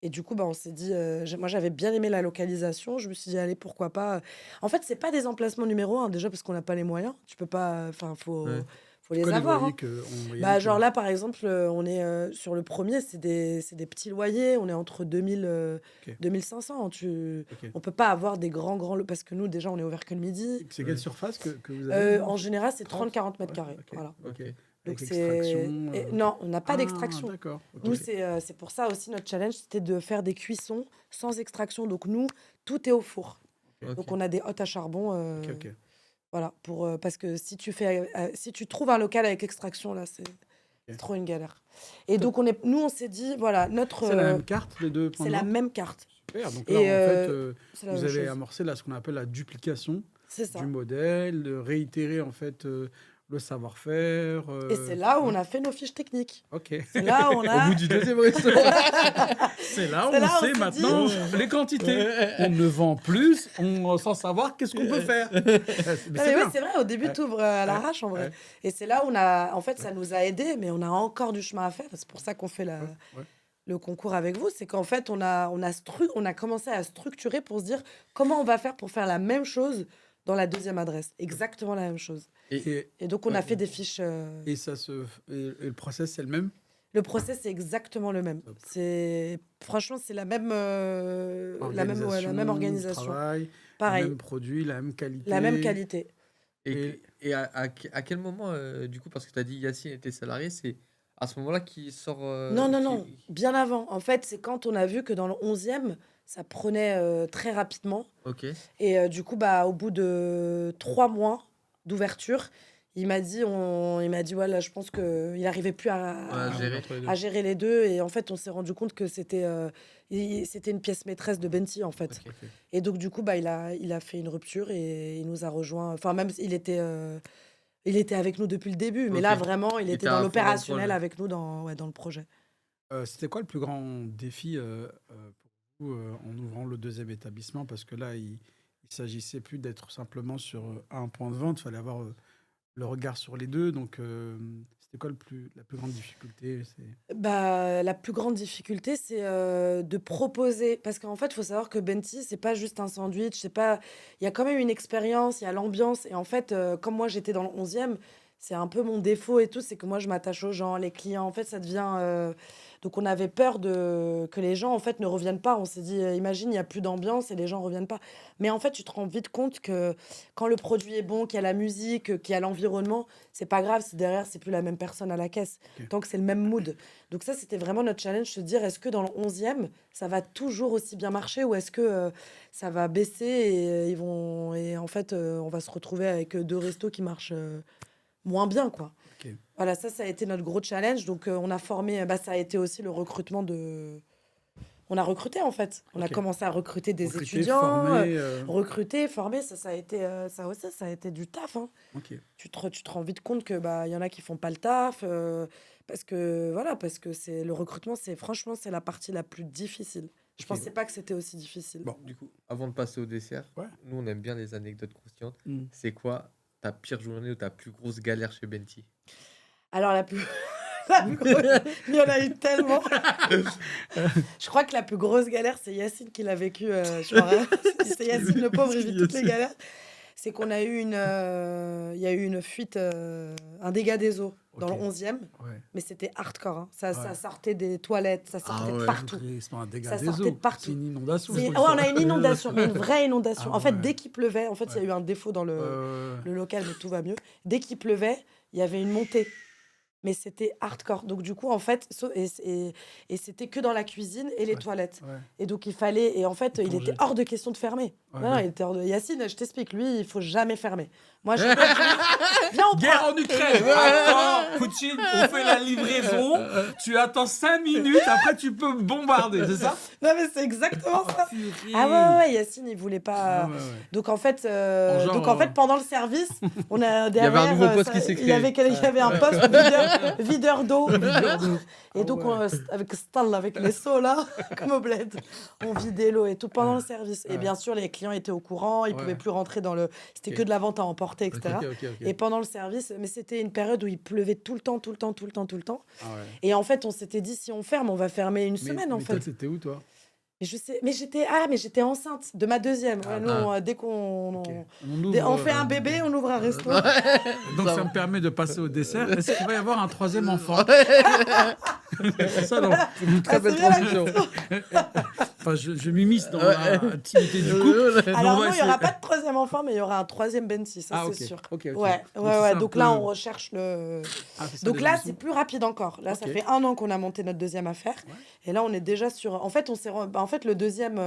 Et du coup, bah, on s'est dit, moi j'avais bien aimé la localisation, je me suis dit, allez, pourquoi pas. En fait, c'est pas des emplacements numéro un, déjà parce qu'on n'a pas les moyens, tu peux pas, enfin, Ouais. faut C'est les quoi les avoir, loyers hein. en moyenne Bah, genre que... là, par exemple, on est sur le premier, c'est des petits loyers, on est entre 2000, Ok, 2500. ok. On peut pas avoir des grands, parce que nous, déjà, on est ouvert que le midi. C'est quelle Ouais. surface que vous avez, En vous? général, c'est 30? 30-40 mètres Ouais, carrés. ok, Voilà. ok, OK. avec Donc extraction. non, on n'a pas Ah, d'extraction. d'accord. Ok. Nous, c'est pour ça aussi notre challenge, c'était de faire des cuissons sans extraction. Donc nous, tout est au four. Ok, Donc on a des hottes à charbon. ok. Voilà, parce que si tu trouves un local avec extraction, là, c'est Ok. trop une galère. Et Top. donc nous, on s'est dit, voilà, C'est la même carte, les deux points c'est de la vente? même carte. Super. Donc là, Et en fait, c'est la vous même avez chose. amorcé là ce qu'on appelle la duplication C'est ça. du modèle, de réitérer en fait le savoir-faire. Et c'est là où Ouais. on a fait nos fiches techniques. Ok. C'est là où on Au a... bout du deuxième resto. C'est là où C'est on là où on sait s'est maintenant dit- les quantités. On ne vend plus sans savoir qu'est-ce qu'on peut faire. Mais Non, c'est mais oui, bien. c'est vrai, au début, Ouais. tu ouvres à Ouais. l'arrache, en vrai. Ouais. Et c'est là où en fait, ça nous a aidés, mais on a encore du chemin à faire. C'est pour ça qu'on fait Ouais. Ouais. le concours avec vous. C'est qu'en fait, on a commencé à structurer pour se dire comment on va faire pour faire la même chose dans la deuxième adresse. Exactement la même chose. Et, Et donc, on a ouais. fait des fiches. et le process, c'est le même? Le process, c'est exactement le même. Top. Franchement, c'est la même Organisation, organisation. travail, le Pareil, même produit, la même qualité. la même qualité. Et à quel moment, du coup, parce que tu as dit Yacine était salarié, c'est à ce moment-là qu'il sort, Non, non, non, bien avant. En fait, c'est quand on a vu que dans le 11e, ça prenait très rapidement. OK. Et du coup, bah, au bout de 3 mois d'ouverture, il m'a dit, voilà, je pense qu'il n'arrivait plus Ouais, Ah, gérer. entre les deux. à gérer les deux. Et en fait, on s'est rendu compte que c'était une pièce maîtresse de Benti, en fait. OK. Ok. Et donc, du coup, bah, il a fait une rupture et il nous a rejoints. Enfin, même il était avec nous depuis le début. Mais là, OK. vraiment, il Il était était à dans fond dans le l'opérationnel projet. avec nous dans le projet. C'était quoi le plus grand défi pour vous en ouvrant le deuxième établissement? Parce que là, il s'agissait plus d'être simplement sur un point de vente, il fallait avoir le regard sur les deux. Donc, c'était quoi la plus grande difficulté? Bah, la plus grande difficulté, c'est de proposer. Parce qu'en fait, il faut savoir que Benti, c'est pas juste un sandwich. C'est pas... Il y a quand même une expérience, il y a l'ambiance. Et en fait, comme moi, j'étais dans le 11e, c'est un peu mon défaut et tout, c'est que moi, je m'attache aux gens, les clients. En fait, ça devient. Donc, on avait peur que les gens, en fait, ne reviennent pas. On s'est dit, imagine, il n'y a plus d'ambiance et les gens ne reviennent pas. Mais en fait, tu te rends vite compte que quand le produit est bon, qu'il y a la musique, qu'il y a l'environnement, c'est pas grave si derrière, c'est plus la même personne à la caisse. Ok. Tant que c'est le même mood. Donc, ça, c'était vraiment notre challenge, se dire, est-ce que dans le 11e, ça va toujours aussi bien marcher ou est-ce que ça va baisser et et en fait, on va se retrouver avec deux restos qui marchent moins bien, quoi. Ok. Voilà, ça a été notre gros challenge. Donc, on a formé, ça a été aussi le recrutement de. On a recruté, en fait. On a Ok. commencé à recruter des Recruter, étudiants, former. recruter, former. Ça a été, ça aussi, ça a été du taf, hein. Ok. Tu te rends vite compte que il y en a qui font pas le taf parce que voilà, parce que c'est le recrutement, franchement, c'est la partie la plus difficile. Je Ok. pensais pas que c'était aussi difficile. Bon. Du coup, avant de passer au dessert, Ouais. nous on aime bien les anecdotes croustillantes. Mm. C'est quoi ta pire journée ou ta plus grosse galère chez Benti? Alors la plus il y en a eu tellement. Je crois que la plus grosse galère, c'est Yacine qui l'a vécu. Je crois, hein. C'est Yacine le pauvre, il vit toutes les galères. C'est qu'on a eu il y a eu une fuite, un dégât des eaux dans Ok. le 11e, Ouais. mais c'était hardcore, hein. Ça Ouais. sortait des toilettes, ça sortait de ouais. partout. C'est pas un dégât Ça des sortait de eaux. partout. C'est une inondation. Ouais, on a une inondation, mais une vraie inondation. Ah En fait, ouais. dès qu'il pleuvait, en fait, il y a eu un défaut dans le local, mais tout va mieux. Dès qu'il pleuvait, il y avait une montée. Mais c'était hardcore. Donc, du coup, en fait, et c'était que dans la cuisine et les Ouais. toilettes. Ouais. Et donc, il fallait. Et en fait, il Plonger. était hors de question de fermer. Ouais, Non, ouais. il était hors de. Yacine, je t'explique, lui, il faut jamais fermer. Moi, je. Viens, on Guerre prend. en Ukraine. Attends, Poutine, on fait la livraison. Tu attends 5 minutes, après tu peux bombarder, c'est ça? Non, mais c'est exactement ça. Purée. Ah ouais, Yacine, il voulait pas. Ah ouais, ouais. Donc en fait, genre, pendant le service, on a y derrière. avait un nouveau poste ça- qui s'est il y avait, créé. il y avait un poste videur d'eau. Et Ah donc, ouais. avec Stan, avec les seaux là, comme au bled, on vidait l'eau et tout pendant le service. Et Ouais. bien sûr, les clients étaient au courant, ils Ouais. pouvaient plus rentrer dans le. C'était Ok. que de la vente à emporter, etc. Ok. Et pendant le service, mais c'était une période où il pleuvait tout le temps. Ah ouais. Et en fait, on s'était dit, si on ferme, on va fermer une semaine en mais fait. toi, t'étais où, toi? Mais je sais, mais j'étais enceinte de ma deuxième. Ouais, nous, dès qu'on Ok. on fait un bébé, on ouvre un resto. Donc ça me permet de passer au dessert. Est-ce qu'il va y avoir un troisième enfant? C'est ça, donc. Très belle c'est bien la transition. Enfin, je m'immisce dans l'intimité du couple. Alors on va non, il n'y aura essayer. pas de troisième enfant, mais il y aura un troisième Benty, ça Ah, c'est ok. sûr. Ok. Ouais. c'est ça Donc un là, peu- on recherche le. Ah, c'est ça, Donc les là, ambitions. c'est plus rapide encore. Là, ça Ok. fait 1 an qu'on a monté notre deuxième affaire. Ouais. Et là, on est déjà sur. En fait, en fait, le deuxième,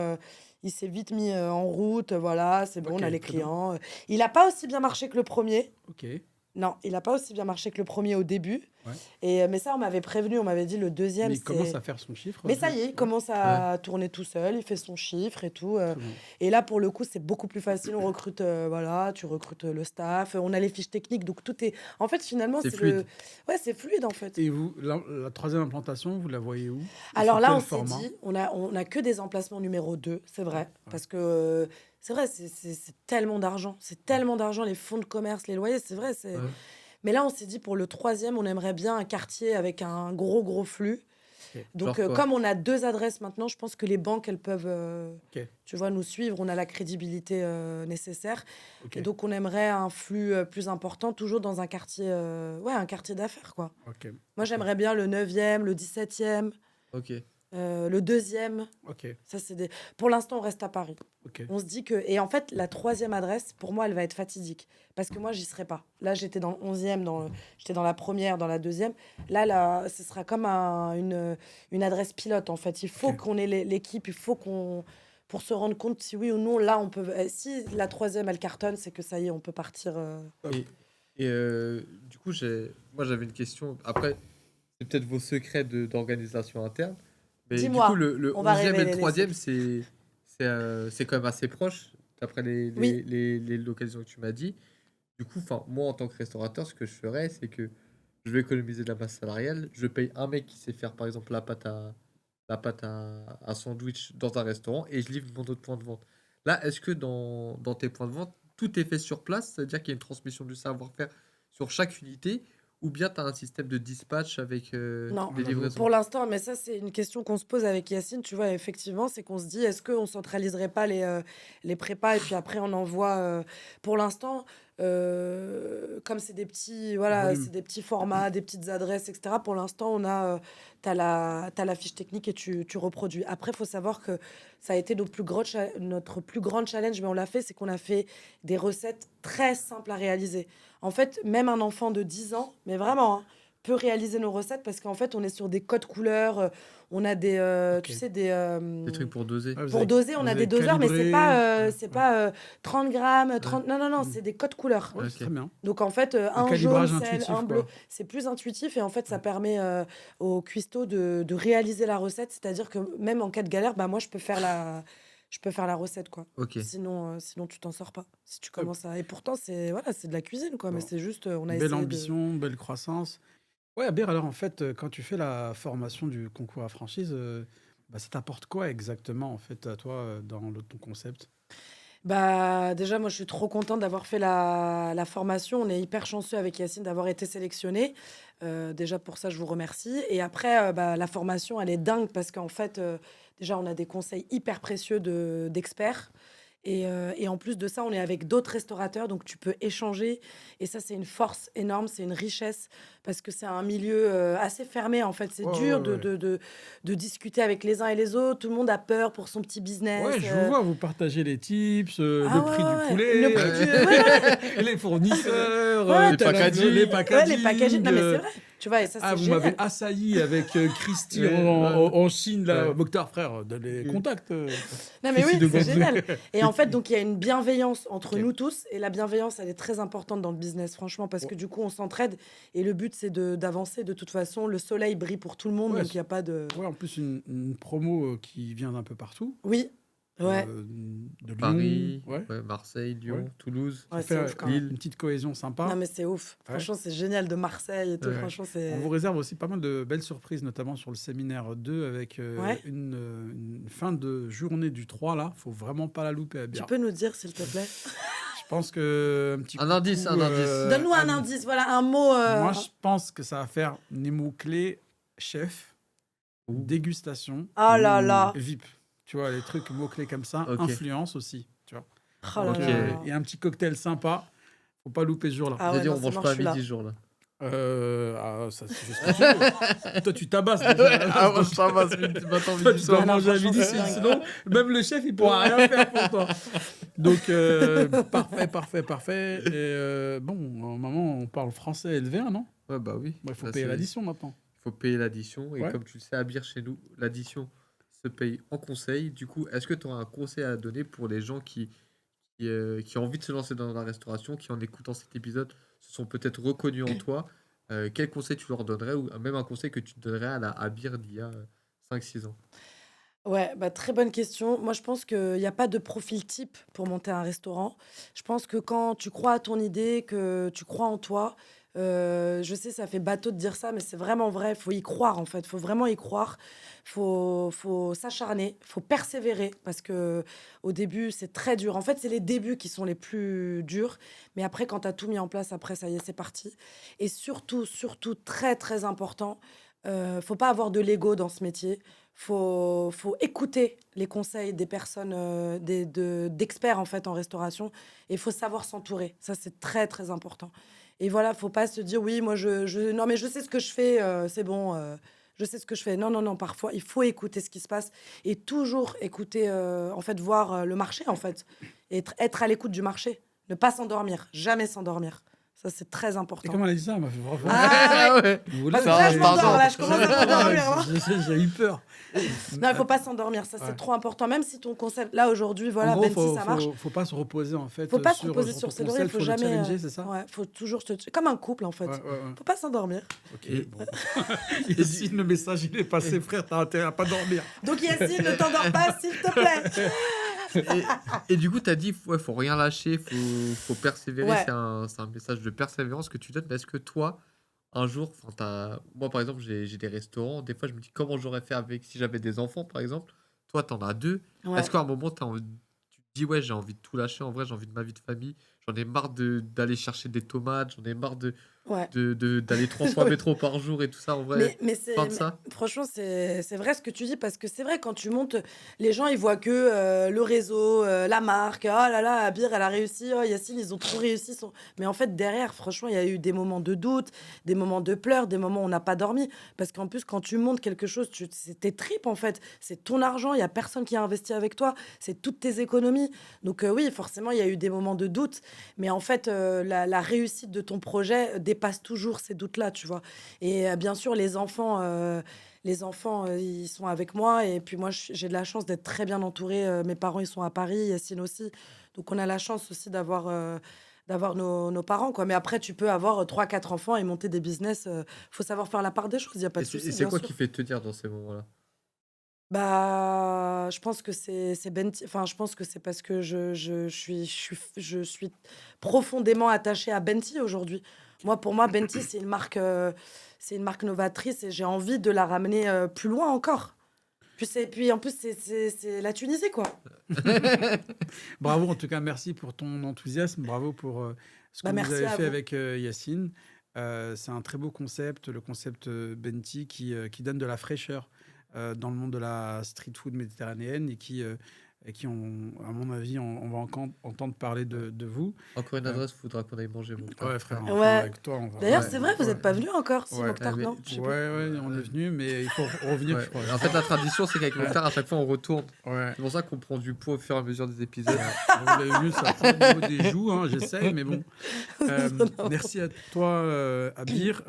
il s'est vite mis en route. Voilà, c'est bon, Ok, on a les très bien. clients. Il n'a pas aussi bien marché que le premier. Ok. Non, il n'a pas aussi bien marché que le premier au début. Ouais. Mais ça, on m'avait prévenu, on m'avait dit le deuxième. Mais il commence à faire son chiffre. Mais ça y est, il Ouais. commence à tourner tout seul, il fait son chiffre et tout. Très bien. Et là, pour le coup, c'est beaucoup plus facile. On recrute, voilà, tu recrutes le staff, on a les fiches techniques, donc tout est. En fait, finalement, C'est c'est fluide. Ouais, c'est fluide en fait. Et vous, la troisième implantation, vous la voyez où? Et Alors sous là, quel on s'est format? dit, on a que des emplacements numéro 2, c'est vrai. Parce que c'est vrai, c'est tellement d'argent. C'est tellement d'argent, les fonds de commerce, les loyers, c'est vrai. Ouais. Mais là, on s'est dit, pour le troisième, on aimerait bien un quartier avec un gros flux. Ok. Donc, Genre quoi? comme on a 2 adresses maintenant, je pense que les banques, elles peuvent, Ok. tu vois, nous suivre. On a la crédibilité nécessaire. Ok. Et donc, on aimerait un flux plus important, toujours dans un quartier, un quartier d'affaires, quoi. Ok. Moi, j'aimerais bien le 9e, le 17e, Ok. le 2e. Ok. Ça, Pour l'instant, on reste à Paris. Ok. On se dit que... Et en fait, la 3e adresse, pour moi, elle va être fatidique. Parce que moi, j'y serai pas. Là, j'étais dans le 11e, j'étais dans la première, dans la 2e. Là, ce sera comme une adresse pilote, en fait. Il faut Ok. qu'on ait l'équipe, il faut qu'on... Pour se rendre compte si oui ou non, là, on peut... Si la 3e, elle cartonne, c'est que ça y est, on peut partir... Et du coup, moi j'avais une question. Après, c'est peut-être vos secrets d'organisation interne. Mais du Dis-moi, coup, le on va 11e et révéler le les 3e, c'est quand même assez proche, d'après Oui. les localisations que tu m'as dit. Du coup, moi, en tant que restaurateur, ce que je ferais, c'est que je vais économiser de la masse salariale. Je paye un mec qui sait faire, par exemple, la pâte à sandwich dans un restaurant et je livre mon autre point de vente. Là, est-ce que dans tes points de vente, tout est fait sur place? C'est-à-dire qu'il y a une transmission du savoir-faire sur chaque unité? Ou bien tu as un système de dispatch avec Non, des livraisons? pour l'instant, mais ça, c'est une question qu'on se pose avec Yacine, tu vois, effectivement, c'est qu'on se dit, est-ce qu'on centraliserait pas les prépas et puis après, on envoie... Pour l'instant, Comme c'est des petits, voilà, Volume. c'est des petits formats, des petites adresses, etc. Pour l'instant, t'as la fiche technique et tu reproduis. Après, il faut savoir que ça a été notre plus grand challenge, mais on l'a fait, c'est qu'on a fait des recettes très simples à réaliser. En fait, même un enfant de 10 ans, mais vraiment, hein, peut réaliser nos recettes parce qu'en fait, on est sur des codes couleurs, on a tu Ok. sais, Des trucs pour doser. Ouais, vous pour avez, doser, on vous a des avez doseurs, mais c'est calibré. pas, Ouais, c'est ouais. pas 30 grammes, 30. Non, non, non, Mm. c'est des codes couleurs. Ouais, c'est Ok. très bien. Donc en fait, Un un jaune calibrage sel, intuitif, un bleu, quoi. c'est plus intuitif et en fait, ça Ouais. permet au cuistot de réaliser la recette. C'est-à-dire que même en cas de galère, bah moi, je peux faire la recette, quoi. Ok. Sinon, tu t'en sors pas. Si tu Top. commences à. Et pourtant, c'est de la cuisine, quoi. Mais Bon. c'est juste, on a Belle essayé de. ambition, belle croissance. Ouais, Abir, alors en fait, quand tu fais la formation du concours à franchise, bah, ça t'apporte quoi exactement, en fait, à toi, dans ton concept? Bah, déjà, moi, je suis trop contente d'avoir fait la formation. On est hyper chanceux avec Yacine d'avoir été sélectionné. Déjà, pour ça, je vous remercie. Et après, bah, la formation, elle est dingue parce qu'en fait, déjà, on a des conseils hyper précieux d'experts. Et en plus de ça, on est avec d'autres restaurateurs, donc tu peux échanger. Et ça, c'est une force énorme, c'est une richesse, parce que c'est un milieu assez fermé, en fait. C'est Ouais, dur ouais, ouais. de discuter avec les uns et les autres. Tout le monde a peur pour son petit business. Ouais, je vous vois, vous partagez les tips, Ah le prix du ouais, ouais. Le poulet, prix du... Ouais. Ouais, ouais, les fournisseurs, ouais, Les packaging. les ouais, les packaging. packaging. Non, mais c'est vrai. Tu vois, et ça, Ah, c'est vous m'avez génial. assailli avec Christy Ouais, en Chine, là. ouais. Mokhtar, frère, donne les contacts. Non, mais Christy oui, de c'est Ganzou. génial. Et en fait, donc, il y a une bienveillance entre Ok. nous tous. Et la bienveillance, elle est très importante dans le business, franchement, parce que du coup, on s'entraide. Et le but, c'est d'avancer. De toute façon, le soleil brille pour tout le monde, Ouais, donc il n'y a pas de... ouais, en plus, une promo qui vient d'un peu partout. Oui, ouais, De Lyon. Paris, Ouais, ouais, Marseille, ouais. Lyon, Toulouse, Ça ouais, fait c'est ouf quand même. une petite cohésion Non, sympa. mais c'est ouf. Ouais. Franchement, c'est génial de Marseille et tout. Ouais. Franchement, On vous c'est... réserve aussi pas mal de belles surprises, notamment sur le séminaire 2 avec Ouais. une fin de journée du 3 là. Faut vraiment pas la louper à Tu bien. peux nous dire, s'il te plaît? Je pense que un petit Un coucou, indice, un indice. Donne-nous un indice, voilà, un mot. Moi, je pense que ça va faire les mots-clés chef, Ouh. dégustation, Oh là là. VIP. Tu vois, les trucs mots-clés comme ça. Ok. Influence aussi, tu vois. Oh là Donc, Ok. là. et un petit cocktail sympa. Faut pas louper ce jour-là. Ah J'ai ouais, dit, non, on c'est mange mort, pas je à suis là. midi ce jour-là. Ça, c'est juste que tu veux. Toi, tu tabasses déjà. Ah, moi, ça va, c'est maintenant Toi, midi tu soir. dois Ah non, manger à franchement, midi, c'est dingue. sinon, même le chef, il pourra rien faire pour toi. Donc, parfait. Et bon, au moment, on parle français et LV1, non? Ouais, bah oui. Il faut Là, payer c'est- l'addition maintenant. faut payer l'addition. Et Ouais. comme tu le sais, à Beer chez nous, l'addition se paye en conseil. Du coup, est-ce que tu auras un conseil à donner pour les gens qui ont envie de se lancer dans la restauration, qui en écoutant cet épisode se sont peut-être reconnus en toi? Quel conseil tu leur donnerais ou même un conseil que tu donnerais à Beer d'il y a 5-6 ans? Ouais, bah, très bonne question. Moi, je pense qu'il n'y a pas de profil type pour monter un restaurant. Je pense que quand tu crois à ton idée, que tu crois en toi, je sais, ça fait bateau de dire ça, mais c'est vraiment vrai. Il faut y croire, en fait. Il faut vraiment y croire. Faut s'acharner. Il faut persévérer parce que au début, c'est très dur. En fait, c'est les débuts qui sont les plus durs. Mais après, quand tu as tout mis en place, après, ça y est, c'est parti. Et surtout, très, très important, faut pas avoir de l'ego dans ce métier. Faut écouter les conseils des personnes, d'experts en fait en restauration et il faut savoir s'entourer. Ça, c'est très, très important. Et voilà, faut pas se dire: «Oui, moi non mais je sais ce que je fais, c'est bon, je sais ce que je fais». Non, non, non, parfois, il faut écouter ce qui se passe et toujours écouter, en fait, voir, le marché, en fait. Et être à l'écoute du marché. Ne pas s'endormir, jamais s'endormir. Ça, c'est très Et important. comment elle a dit ça? Elle m'a fait vraiment. Ah ouais! ouais. Vous Parce que là, là, je c'est un m'endors, temps. là, je commence à m'endormir, hein. J'ai eu peur. Non, il faut pas s'endormir, ça c'est Ouais. trop important. Même si ton concept, là aujourd'hui, En voilà, gros, Benti, ça marche. faut pas se reposer en fait Faut pas se sur, reposer sur sur ton ses lauriers, concept, faut faut le jamais. challenger, c'est ça? Ouais, faut toujours comme un couple en fait. Ouais. Faut pas s'endormir. Ok, Et- bon. Ici, le message, il est passé, frère, t'as intérêt à pas dormir. Donc Yacine, ne t'endors pas, s'il te plaît. Et du coup, tu as dit, ouais, faut rien lâcher, faut persévérer. Ouais. C'est un message de persévérance que tu donnes. Mais est-ce que toi, un jour, moi par exemple, j'ai des restaurants. Des fois, je me dis comment j'aurais fait avec si j'avais des enfants, par exemple. Toi, tu en as deux. Ouais. Est-ce qu'à un moment, tu te dis, ouais, j'ai envie de tout lâcher. En vrai, j'ai envie de ma vie de famille. J'en ai marre d'aller chercher des tomates. J'en ai marre Ouais. D'aller 3 fois métro par jour et tout ça, en vrai, Mais fin de ça? franchement, c'est vrai ce que tu dis parce que c'est vrai quand tu montes, les gens ils voient que, le réseau, la marque, «Oh là là, Abir elle a réussi, oh Yacine ils ont trop réussi son» mais en fait derrière franchement, il y a eu des moments de doute, des moments de pleurs, des moments où on n'a pas dormi. Parce qu'en plus quand tu montes quelque chose, c'est tes tripes en fait, c'est ton argent, il y a personne qui a investi avec toi, c'est toutes tes économies. Donc oui, forcément il y a eu des moments de doute, mais en fait, la réussite de ton projet dépasse toujours ces doutes-là, tu vois? Et bien sûr, les enfants, ils sont avec moi et puis moi, j'ai de la chance d'être très bien entourée, mes parents, ils sont à Paris, Yacine aussi. Donc on a la chance aussi d'avoir nos parents, quoi. Mais après, tu peux avoir, 3-4 enfants et monter des business, faut savoir faire la part des choses, il y a pas Et de souci, c'est bien quoi sûr. qui fait tenir dans ces moments-là? Bah, je pense que c'est Benti enfin, je pense que c'est parce que je suis profondément attachée à Benti aujourd'hui. Pour moi, Benti, c'est une marque novatrice et j'ai envie de la ramener, plus loin encore. Puis en plus, c'est la Tunisie, quoi. Bravo, en tout cas, merci pour ton enthousiasme. Bravo pour ce que Bah, vous merci avez à fait vous. avec Yacine. C'est un très beau concept, le concept Benti, qui donne de la fraîcheur dans le monde de la street food méditerranéenne et qui à mon avis, on va encore entendre parler de vous. Encore une Euh, adresse, faudra qu'on aille manger, mon frère. ouais, frère, Ouais. enfin, Ouais. avec toi, on va. D'ailleurs, Ouais. c'est vrai, vous Ouais, êtes pas venu encore, si ouais, Mokhtar, mais non? Je sais plus. ouais, on est venu, mais il faut revenir, Ouais. je crois. En fait, la tradition, c'est qu'avec mon frère, à chaque fois, on retourne. Ouais. C'est pour ça qu'on prend du poids au fur et à mesure des épisodes. Vous l'avez vu, ça prend au niveau des joues, hein, j'essaie, mais bon. Non. Merci à toi, Abir.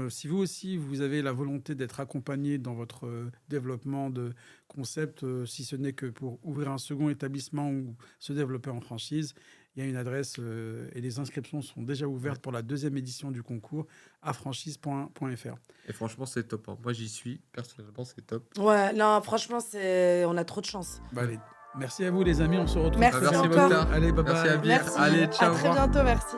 Si vous aussi, vous avez la volonté d'être accompagné dans votre développement de concept, si ce n'est que pour ouvrir un second établissement ou se développer en franchise, il y a une adresse et les inscriptions sont déjà ouvertes pour la 2e édition du concours à franchise.fr. Et franchement, c'est top, hein. Moi, j'y suis. Personnellement, c'est top. Ouais, non, franchement, on a trop de chance. Bah, allez, merci à vous, les amis. On se retrouve Merci très Merci, bientôt. encore. Mokhtar. Allez, bye Merci, bye. Abir. Merci. Allez, À ciao. très bientôt, merci.